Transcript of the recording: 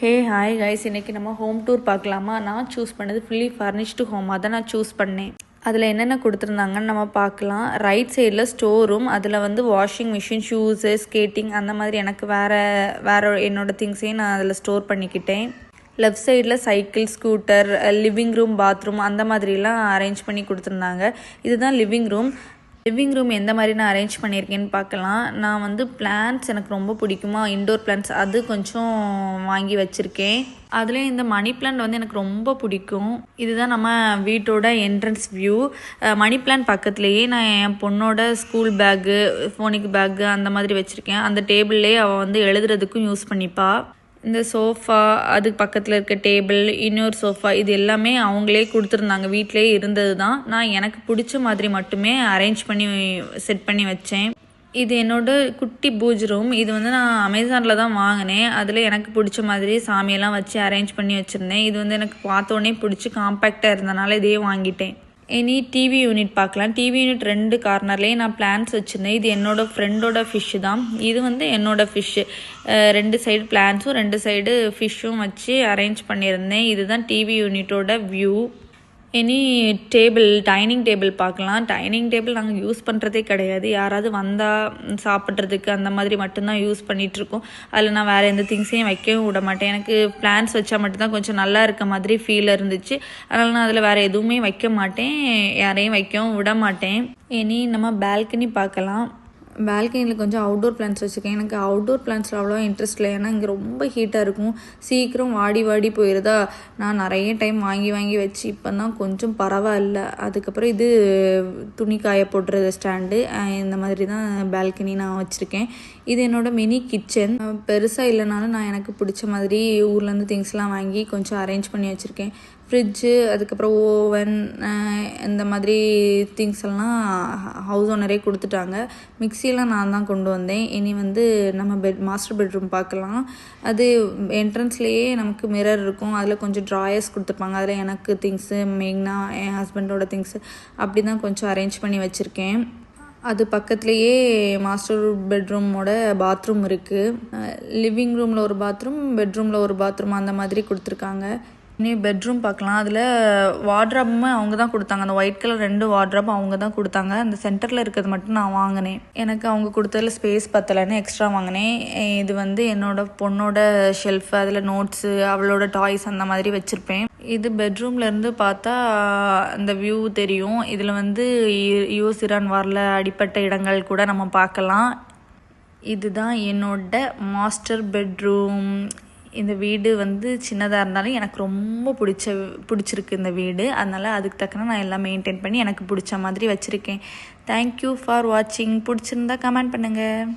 Hey hi guys, இன்றைக்கி நம்ம home tour பார்க்கலாமா? நான் சூஸ் பண்ணது ஃபுல்லி ஃபர்னிஷ்டு ஹோமாக தான் நான் சூஸ் பண்ணேன். அதில் என்னென்ன கொடுத்துருந்தாங்கன்னு நம்ம பார்க்கலாம். ரைட் சைடில் ஸ்டோர் ரூம், அதில் வந்து வாஷிங் மிஷின், ஷூஸு, ஸ்கேட்டிங் அந்த மாதிரி எனக்கு வேறு என்னோடய திங்ஸையும் நான் அதில் ஸ்டோர் பண்ணிக்கிட்டேன். லெஃப்ட் சைடில் cycle, scooter, living room, bathroom அந்த மாதிரிலாம் அரேஞ்ச் பண்ணி கொடுத்துருந்தாங்க. இதுதான் லிவிங் ரூம் எந்த மாதிரி நான் அரேஞ்ச் பண்ணியிருக்கேன்னு பார்க்கலாம். நான் வந்து பிளான்ட்ஸ் எனக்கு ரொம்ப பிடிக்குமா, இன்டோர் பிளான்ட்ஸ் அது கொஞ்சம் வாங்கி வச்சுருக்கேன். அதுலேயும் இந்த மணி பிளான்ட் வந்து எனக்கு ரொம்ப பிடிக்கும். இதுதான் நம்ம வீட்டோட என்ட்ரன்ஸ் வியூ. மணி பிளான்ட் பக்கத்துலேயே நான் என் பொண்ணோட ஸ்கூல் பேக்கு, ஃபோனிக் பேக்கு அந்த மாதிரி வச்சுருக்கேன். அந்த டேபிள்லேயே அவள் வந்து எழுதுறதுக்கும் யூஸ் பண்ணிப்பா. இந்த சோஃபா, அதுக்கு பக்கத்தில் இருக்க டேபிள், இன்னொரு சோஃபா, இது எல்லாமே அவங்களே கொடுத்துருந்தாங்க. வீட்டிலே இருந்தது தான். நான் எனக்கு பிடிச்ச மாதிரி மட்டுமே அரேஞ்ச் பண்ணி செட் பண்ணி வச்சேன். இது என்னோடய குட்டி பூஜ் ரூம். இது வந்து நான் அமேசானில் தான் வாங்கினேன். அதில் எனக்கு பிடிச்ச மாதிரி சாமியெல்லாம் வச்சு அரேஞ்ச் பண்ணி வச்சுருந்தேன். இது வந்து எனக்கு பார்த்தோன்னே பிடிச்சி காம்பேக்டாக இருந்தனால இதையே வாங்கிட்டேன். இனி டிவி யூனிட் பார்க்கலாம். டிவி யூனிட் 2 கார்னர்லேயே நான் பிளான்ஸ் வச்சுருந்தேன். இது என்னோடய ஃப்ரெண்டோட ஃபிஷ்ஷு தான். இது வந்து என்னோடய ஃபிஷ்ஷு. 2 சைடு பிளான்ஸும் 2 சைடு ஃபிஷ்ஷும் வச்சு அரேஞ்ச் பண்ணியிருந்தேன். இதுதான் டிவி யூனிட்டோட வியூ. இனி டைனிங் டேபிள் பார்க்கலாம். டைனிங் டேபிள் நாங்கள் யூஸ் பண்ணுறதே கிடையாது. யாராவது வந்தால் சாப்பிட்றதுக்கு அந்த மாதிரி மட்டும்தான் யூஸ் பண்ணிகிட்ருக்கோம். அதில் நான் வேறு எந்த திங்ஸையும் வைக்கவும் விட மாட்டேன். எனக்கு பிளான்ஸ் வச்சா மட்டும்தான் கொஞ்சம் நல்லா இருக்க மாதிரி ஃபீல் இருந்துச்சு. அதனால் நான் அதில் வேறு எதுவுமே வைக்க மாட்டேன், யாரையும் வைக்கவும் விட மாட்டேன். இனி நம்ம பால்கனி பார்க்கலாம். பால்கனியில் கொஞ்சம் அவுட்டோர் பிளான்ஸ் வச்சுருக்கேன். எனக்கு அவுட்டோர் பிளான்ஸில் அவ்வளோவா இன்ட்ரெஸ்ட் இல்லை. ஏன்னா இங்கே ரொம்ப ஹீட்டாக இருக்கும், சீக்கிரம் வாடி போயிடுதா. நான் நிறைய டைம் வாங்கி வச்சு இப்போ தான் கொஞ்சம் பரவாயில்ல. அதுக்கப்புறம் இது துணி காய போடுறது ஸ்டாண்டு, இந்த மாதிரி தான் பால்கனி நான் வச்சுருக்கேன். இது என்னோடய மினி கிச்சன். பெருசாக இல்லைனாலும் நான் எனக்கு பிடிச்ச மாதிரி ஊர்லேருந்து திங்ஸ்லாம் வாங்கி கொஞ்சம் அரேஞ்ச் பண்ணி வச்சுருக்கேன். ஃப்ரிட்ஜு, அதுக்கப்புறம் ஓவன், இந்த மாதிரி திங்ஸ் எல்லாம் ஹவுஸ் ஓனரே கொடுத்துட்டாங்க. மிக்சியெல்லாம் நான் தான் கொண்டு வந்தேன். இனி வந்து நம்ம மாஸ்டர் பெட்ரூம் பார்க்கலாம். அது என்ட்ரன்ஸ்லேயே நமக்கு மிரர் இருக்கும். அதில் கொஞ்சம் ட்ராயர்ஸ் கொடுத்துருப்பாங்க. அதில் எனக்கு திங்ஸு, மெயினாக என் ஹஸ்பண்டோட திங்ஸு அப்படி தான் கொஞ்சம் அரேஞ்ச் பண்ணி வச்சுருக்கேன். அது பக்கத்துலேயே மாஸ்டர் பெட்ரூமோட பாத்ரூம் இருக்குது. லிவிங் ரூமில் ஒரு பாத்ரூம், பெட்ரூமில் ஒரு பாத்ரூம் அந்த மாதிரி கொடுத்துருக்காங்க. இனி பெட்ரூம் பார்க்கலாம். அதில் வார்ட்ராப்புமே அவங்க தான் கொடுத்தாங்க. அந்த ஒயிட் கலர் 2 வார்ட்ராப் அவங்க தான் கொடுத்தாங்க. அந்த சென்டரில் இருக்கிறது மட்டும் நான் வாங்கினேன். எனக்கு அவங்க கொடுத்ததில் ஸ்பேஸ் பத்தலைன்னு எக்ஸ்ட்ரா வாங்கினேன். இது வந்து பொண்ணோட ஷெல்ஃபு, அதில் நோட்ஸு, அவளோட டாய்ஸ் அந்த மாதிரி வச்சுருப்பேன். இது பெட்ரூம்லேருந்து பார்த்தா அந்த வியூ தெரியும். இதில் வந்து யூஎஸ் ஈரான் வாரில் அடிப்பட்ட இடங்கள் கூட நம்ம பார்க்கலாம். இதுதான் என்னோட மாஸ்டர் பெட்ரூம். இந்த வீடு வந்து சின்னதாக இருந்தாலும் எனக்கு ரொம்ப பிடிச்சிருக்கு இந்த வீடு. அதனால் அதுக்கு தக்கன நான் எல்லாம் மெயின்டைன் பண்ணி எனக்கு பிடிச்ச மாதிரி வச்சுருக்கேன். தேங்க்யூ ஃபார் வாட்சிங். பிடிச்சிருந்தா கமெண்ட் பண்ணுங்கள்.